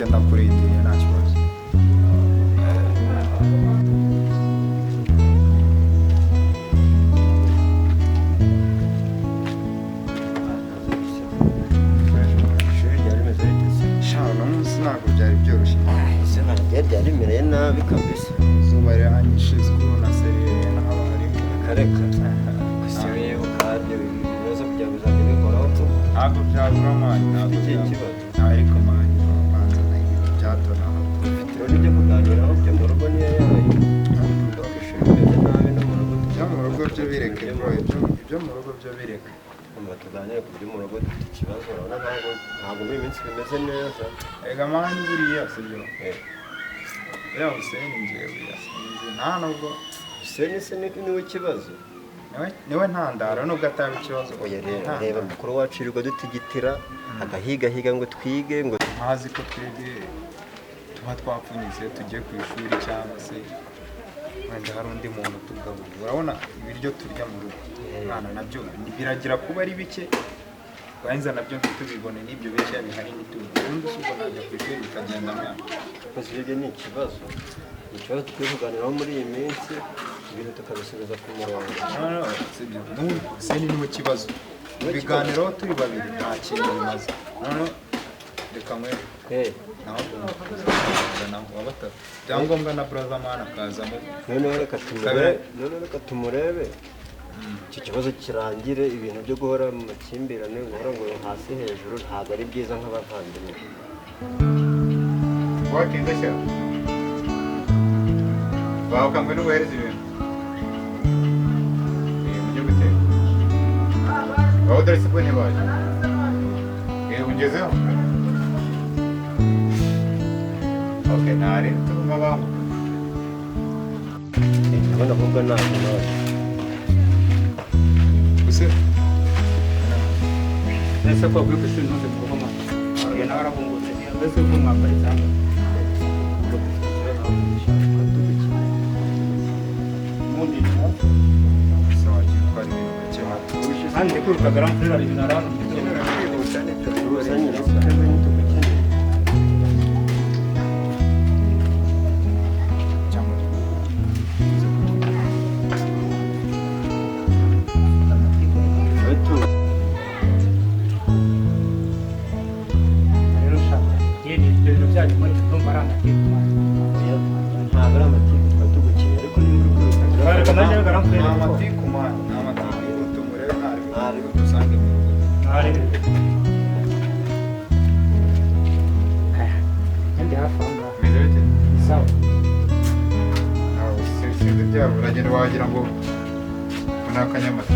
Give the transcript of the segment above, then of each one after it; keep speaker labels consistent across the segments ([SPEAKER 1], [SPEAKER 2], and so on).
[SPEAKER 1] nanjye ndakurindiriye nta kibazo.
[SPEAKER 2] ishuri ryari rimeze rite se?
[SPEAKER 1] Sha uno munsi ntabwo byari byoroshye.
[SPEAKER 2] ese ntabwo ryari rimereye nabi kabisa.
[SPEAKER 1] Izuba riranyishe sikuru na serire n'abarimu.
[SPEAKER 2] kareka ese wibuka ibyo bibazo byawe bizajya bihoraho tu
[SPEAKER 1] Ntabwo byabura mani.
[SPEAKER 2] ufite ikihe kibazo?
[SPEAKER 1] Ariko mani banza na ibintu byatona.
[SPEAKER 2] ufite ibintu byo kuganiraho byo mu rugo niyo yayo ishuri rimeze nabi no mu rugo
[SPEAKER 1] Ibyo mu rugo byo bireke bro, ibyo mu rugo byo bireke.
[SPEAKER 2] tuganire ku byo mu rugo dufite ikibazo urabona ntabwo muri iyi minsi bimeze neza.
[SPEAKER 1] Ega mani buriya sibyo. Ya Hussein njyewe yasinze nta nubwo
[SPEAKER 2] se niwe ikibazo.
[SPEAKER 1] niwe ntandaro nubwo ataba ikibazo.
[SPEAKER 2] Oya reba mukuru wacu yirirwa dutigitira agahiga ngo twige ngo
[SPEAKER 1] ntazi ko twebwe tuba twapfunyitse tugiye ku ishuri cyangwa se wenda hari undi muntu tugaburira. Urabona ibiryo turya mu rugo mwana nabyo biragira kuba ari bike wahenza nabyo ntitubibone n'ibyo bike bihari ntitubibone. Ubundi si ubwo najya ku ishuri bikagenda mwana.
[SPEAKER 2] rwose ibyo ni ikibazo tukwiye kuganiraho muri iyi minsi ibintu tukabisubiza ku murongo.
[SPEAKER 1] Sibyo n'ubu se niwe kibazo ibiganiro turi babiri nta kintu bimaze. Noneho reka mwereke naho naho wa batatu byangombwa na brother man akazamo.
[SPEAKER 2] noneho reka tumurebe iki kibazo kirangire. Ibintu byo guhora mu makimbirane guhora ngo hasi hejuru ntabwo ari byiza nk'abavandimwe.
[SPEAKER 3] watinze sha bakangwe no guhereza ibintu mujye guteka aho dore sibwo ntibaje ungezeho okay ntari tuguma bangu
[SPEAKER 2] ndabona ahubwo ntabwo nawe
[SPEAKER 1] Use
[SPEAKER 4] ese ko kuri kwishuri ntuze mu rugo mwana iyo nawe arabungutse mbese ko mwambara cyangwa mundi
[SPEAKER 1] sawa cyari ibintu bake hato.
[SPEAKER 4] kandi kwiruka grand frère ari binara
[SPEAKER 1] Amatiku mwana n'amatiku tumurebe ntari tusange mu rugo.
[SPEAKER 4] kandi hafi aho ngaho
[SPEAKER 3] meze bite
[SPEAKER 4] sawa
[SPEAKER 3] aho sinzi byabo uragenda wagira ngo ni akanyamata.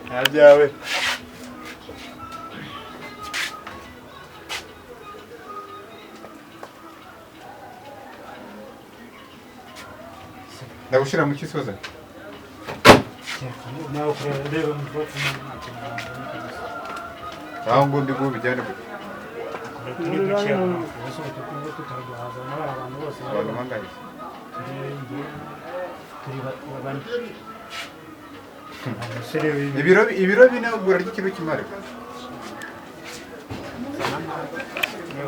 [SPEAKER 3] nta byawe ndagushyira mu kisoza
[SPEAKER 4] nawe kureba mvuga
[SPEAKER 3] aho ngo ndi bubijyane gute
[SPEAKER 4] turi duke bose tukunze tutaguhaza n'abari abantu bose
[SPEAKER 3] abantu bangahe
[SPEAKER 4] turi bane umusore
[SPEAKER 3] ibiro bine ugura ry'ikiro kimare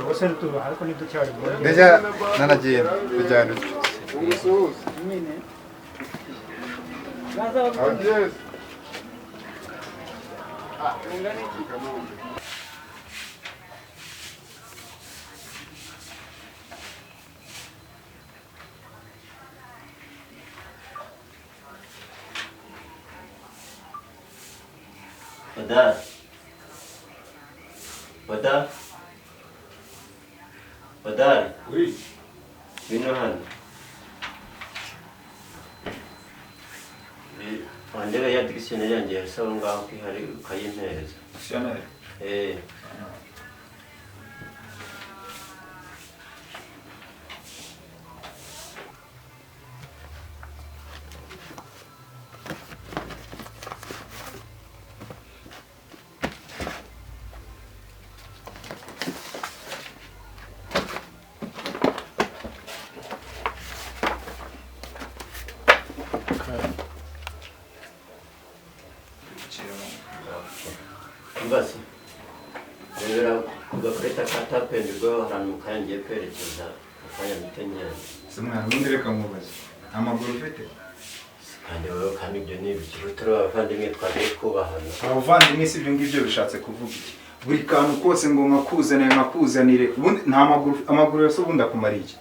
[SPEAKER 4] bose tubaha ariko ni duke bari bane
[SPEAKER 3] ndajya nanagenda tujyana
[SPEAKER 2] Badari bino hano wandebe ya dictionnaire yanjye yasaba ngaho ko ihari ukayimpereza. Mbasi rero kugakoreta ka tapendi bwo ahantu mukangiye kwerekeza akanya mitenyeri
[SPEAKER 1] se mwana ubundi reka mubaze amaguru ufite
[SPEAKER 2] kandi wowe kandi ibyo ni ibiki turi abavandimwe twagiye kubahana
[SPEAKER 1] abavandimwe si ibyo ngibyo bishatse kuvuga iki buri kantu kose ngo nkakuzanire ubundi nta amaguru yose ubundi akumara iki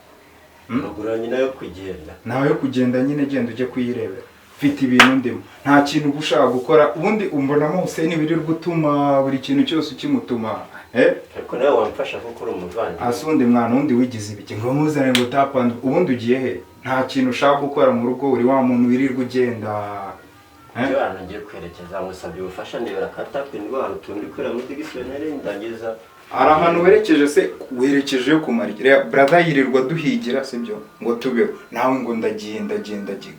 [SPEAKER 2] amaguru nyine yo kugenda
[SPEAKER 1] nawe yo kugenda nyine genda ujye kuyirebera mfite ibintu ndimo nta kintu uba ushaka gukora ubundi umbonamo Hussein birirwa gutuma buri kintu cyose ukimutuma
[SPEAKER 2] ariko nawe wamfasha kuko uri umuvandimwe
[SPEAKER 1] hasi ubundi mwana wundi wigize ibiki ngo muzane ngo utapande ubundi ugiye he nta kintu ushaka gukora mu rugo uri wa muntu wirirwa ugenda
[SPEAKER 2] iyo hano ngiye kwerekeza ngusabye ubufasha nibera ka tapendi bwo ahantu tundi kwera muri digisiyoneri ndangiza
[SPEAKER 1] hari ahantu werekeje se werekeje yo kumarira brother yirirwa duhigira sibyo ngo tubeho nawe ngo ndagiye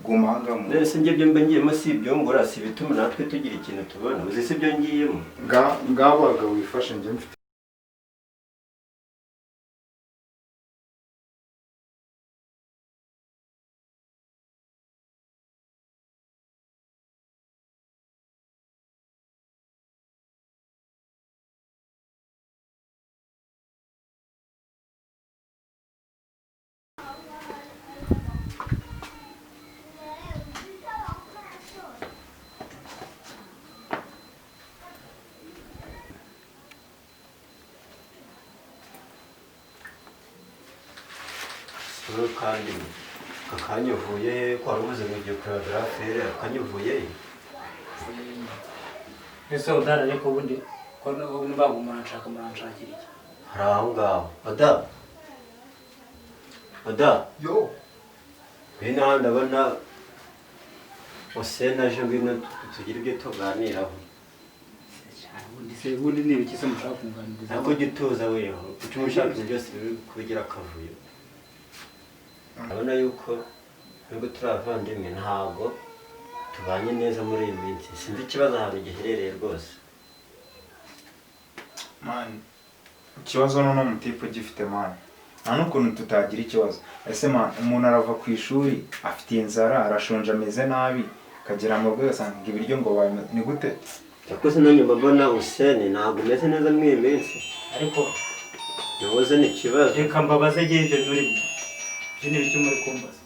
[SPEAKER 1] guma hangamo
[SPEAKER 2] nese ngiye byo mbe ngiyemo si ibyo ngora si bituma natwe tugira ikintu tubona uzi si byo ngiyemo
[SPEAKER 1] ngabaga wifashe nje mfite
[SPEAKER 2] kandi akanyuvuye kwa rubuze mu gihe choreographe akanyuvuye
[SPEAKER 4] ese udara ariko ubundi ko n'ubaga umuntu muranshakira iki
[SPEAKER 2] hari aho ngaho oda
[SPEAKER 1] yo
[SPEAKER 2] bino ndabona Hussein aje ngwino tugira ibyo tuganiraho
[SPEAKER 4] ubundi ni ibiki se mushaka kunganiriza
[SPEAKER 2] nako gituza weho kuko umushaka byose biri kugira akavuyo urabona yuko nubwo turi abavandimwe ntabwo tubanye neza muri iyi minsi sinzi ikibazo ahantu giherereye rwose
[SPEAKER 1] mani ikibazo noneho umutipe gifite mani nta n'ukuntu tutagira ikibazo ese mani umuntu arava ku ishuri afite inzara arashonje ameze nabi akagera mu rugo agasanga ibiryo ngo ni gute
[SPEAKER 2] yakoze nanjye mbabona Hussein ntabwo umeze neza muri iyi minsi
[SPEAKER 4] ariko
[SPEAKER 2] nahoze ni ikibazo
[SPEAKER 4] reka mbabaze gende muri ibyo ni ibiki muri kumbaza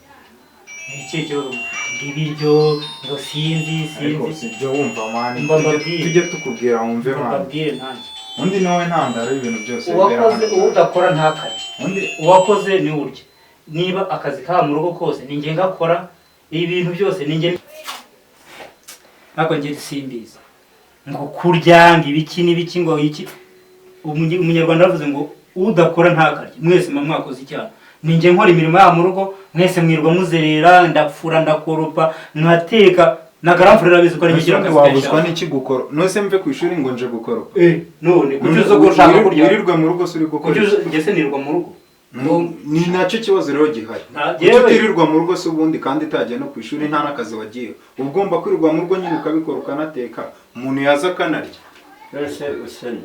[SPEAKER 4] ni iki kibazo ibiryo ngo sinzi
[SPEAKER 1] ariko si ibyo wumva mani
[SPEAKER 4] mbabwire
[SPEAKER 1] tujye tukubwira wumve mani
[SPEAKER 4] mbabwire nanjye
[SPEAKER 1] undi nawe ntandaro y'ibintu byose
[SPEAKER 4] uwakoze udakora ntakarye uwakoze ni urya niba akazi ka mu rugo kose ni nge ngakora ibintu byose ni nge ntabwo nge simbizi ngo kurya ngo ibiki n'ibiki ngo iki umunyarwanda yavuze ngo udakora ntakarye mwese mwa mwakoze icyaha ni nge nkora imirimo ya mu rugo mwese mwirwa muzerera ndapfura ndakoropa nkateka nagaramfurira bizi ko ari ngira akazi
[SPEAKER 1] wabuzwa n'iki gukora nose mve ku ishuri ngo nje gukora
[SPEAKER 4] none kucyuzo ko ushaka kurya
[SPEAKER 1] wirirwa mu rugo suri gukora
[SPEAKER 4] ngese nirirwa mu rugo
[SPEAKER 1] ni nacyo kibazo rero gihari utirirwa mu rugo se ubundi kandi utagiye no ku ishuri nta n'akazi wagiye uba ugomba kwirirwa mu rugo nyine ukabikora ukanateka umuntu yaza akanarya
[SPEAKER 2] rwose Hussein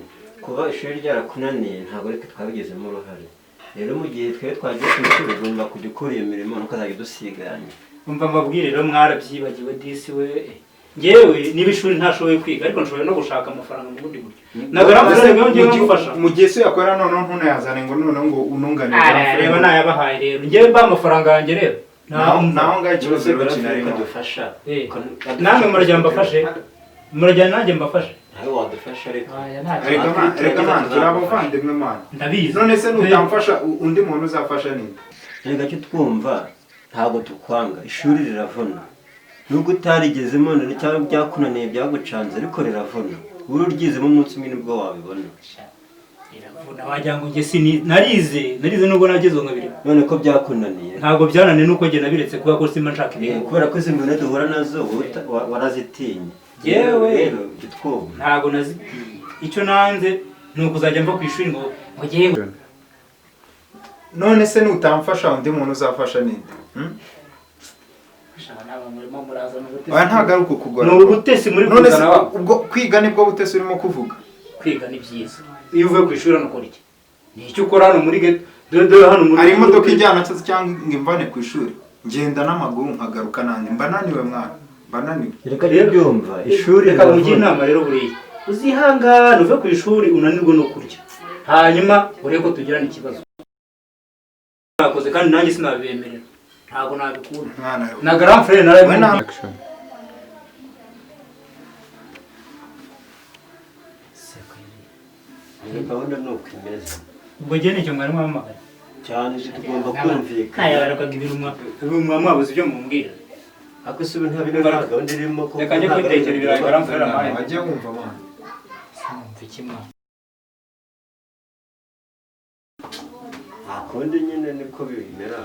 [SPEAKER 2] kuba ishuri ryarakunaniye ntabwo ariko twabigizemo uruhare rero mu gihe twe twagiye ku ishuri ugomba kujya ukora iyo mirimo ntukazajya udusiganya
[SPEAKER 4] umva mbabwire rero mwarabyibagiwe disi we ngewe niba ishuri ntashoboye kwiga ariko nshoboye no gushaka amafaranga mu bundi buryo nagaramfurira ngo ngiye ngufasha
[SPEAKER 1] mu gihe se yakora noneho ntunayazane ngo noneho ngo ununganire
[SPEAKER 4] reba nayabahaye rero ngewe mba amafaranga yanjye rero
[SPEAKER 1] naho ngaho ikibazo rero kinarimo
[SPEAKER 2] dufasha
[SPEAKER 4] namwe murajya mbafashe murajya nanjye mbafashe
[SPEAKER 2] nawe wadufasha ariko
[SPEAKER 1] reka mani turi abavandimwe mani
[SPEAKER 4] ndabizi
[SPEAKER 1] none se nutamfasha undi muntu uzafasha ninde
[SPEAKER 2] reka cyo twumva ntabwo tukwanga ishuri riravuna nubwo utarigezemo none cyangwa byakunaniye byagucanze ariko riravuna uri uryizemo umunsi umwe nibwo wabibona
[SPEAKER 4] riravuna wagira ngo nge narize nubwo nagezeho nkabiri
[SPEAKER 2] none ko byakunaniye
[SPEAKER 4] ntabwo byananiye nuko njye nabiretse kubera ko simba nshaka ibintu
[SPEAKER 2] kubera ko izi mbone duhura nazo warazitinye
[SPEAKER 4] yewe
[SPEAKER 2] rero twumva
[SPEAKER 4] ntabwo nazitinye icyo nanze ni ukuzajya mva ku ishuri ngo ngiye
[SPEAKER 1] none se nutamfasha undi muntu uzafasha ninde ntabwo ari ukukugora
[SPEAKER 4] ni ubutesi muri kuzana wabo
[SPEAKER 1] ubwo kwiga nibwo butesi urimo kuvuga
[SPEAKER 4] kwiga ni byiza iyo uvuye ku ishuri hano ukora iki ni icyo ukora hano muri geto dore hano muri
[SPEAKER 1] hari imodoka ijyana cyangwa ngo imvane ku ishuri ngenda n'amaguru nkagaruka nanjye mba naniwe mwana mba naniwe.
[SPEAKER 2] reka byumva ishuri
[SPEAKER 4] reka mugire inama rero buriya uzihangane uve ku ishuri unanirwe no kurya hanyuma urebe ko tugirana ikibazo nakoze kandi nanjye sinabibemerera ntabwo nabikunda
[SPEAKER 1] mwana
[SPEAKER 4] na grand frère naraye
[SPEAKER 2] iyo gahunda ni uko imeze
[SPEAKER 4] ubwo njye nicyo mwari mwamagana
[SPEAKER 2] cyane tugomba kumvikana
[SPEAKER 4] ntayabarukaga ibintu mwabuze ibyo mumbwira
[SPEAKER 2] ako si nta bintu nta gahunda irimo kuko
[SPEAKER 4] reka njye kwitekera ibirayi grand frère amaye
[SPEAKER 1] wajye wumva mwana
[SPEAKER 4] sinumva ikimwana
[SPEAKER 2] akundi nyine niko bimera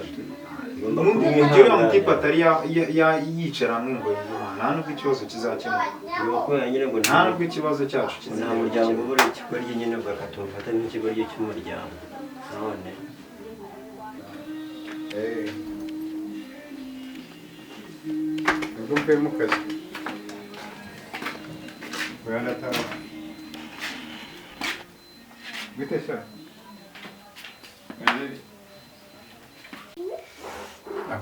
[SPEAKER 1] uriya mutipe atari yicara ngo nta nubwo ikibazo kizakemuka nta nubwo ikibazo cyacu
[SPEAKER 2] nta muryango ubura ikigoryi nyine bakatumufata nk'ikigoryi cy'umuryango none
[SPEAKER 3] nubwo mvuye mu kazi uranataha gute sha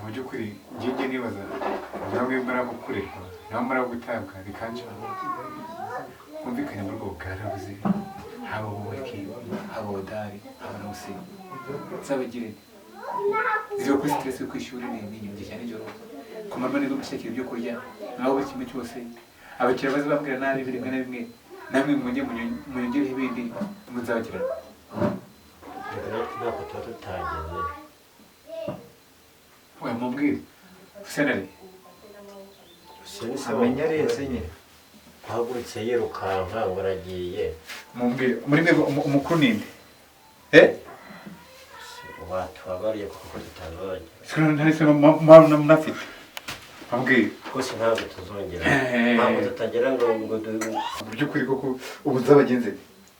[SPEAKER 3] mu by'ukuri njye nibaza namwe mbara gukorerwa nawe mbara gutabwa bikanca kumvikana muri ubwo bwarabuze haba wowe haba odari haba na musinga nsabagirene ziba kuri stress yo kwishuri ni inyungu cyane joro kumarwa nibwo gushakira ibyo kurya naho buri kimwe cyose abakiriya bazi bambwira nabi rimwe na rimwe namwe munyongereho ibindi muzabagirana
[SPEAKER 2] ntabwo tuba tutageze
[SPEAKER 3] we mubwire senari
[SPEAKER 1] amenya aretse nyine
[SPEAKER 2] ahagurutse yirukanka ngo aragiye
[SPEAKER 3] mubwire muri mwe umukuru ninde
[SPEAKER 2] watubabariye kuko tutazongera
[SPEAKER 3] ntarise munafite mubwire
[SPEAKER 2] rwose ntabwo tuzongera ntabwo tutagera ngo
[SPEAKER 3] mu by'ukuri koko ubu nzabagenze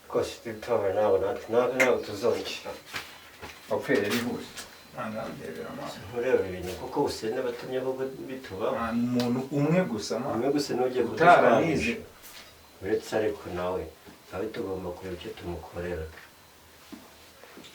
[SPEAKER 2] rwose tutaba ntabwo tuzongera
[SPEAKER 3] wapfuye yari hose
[SPEAKER 2] ntureba ibintu kuko usene abatumye aho bitubaho
[SPEAKER 1] umuntu umwe gusa
[SPEAKER 2] umwe gusa n'ugiye
[SPEAKER 1] utaranize
[SPEAKER 2] uretse ariko nawe tugomba kureba icyo tumukorera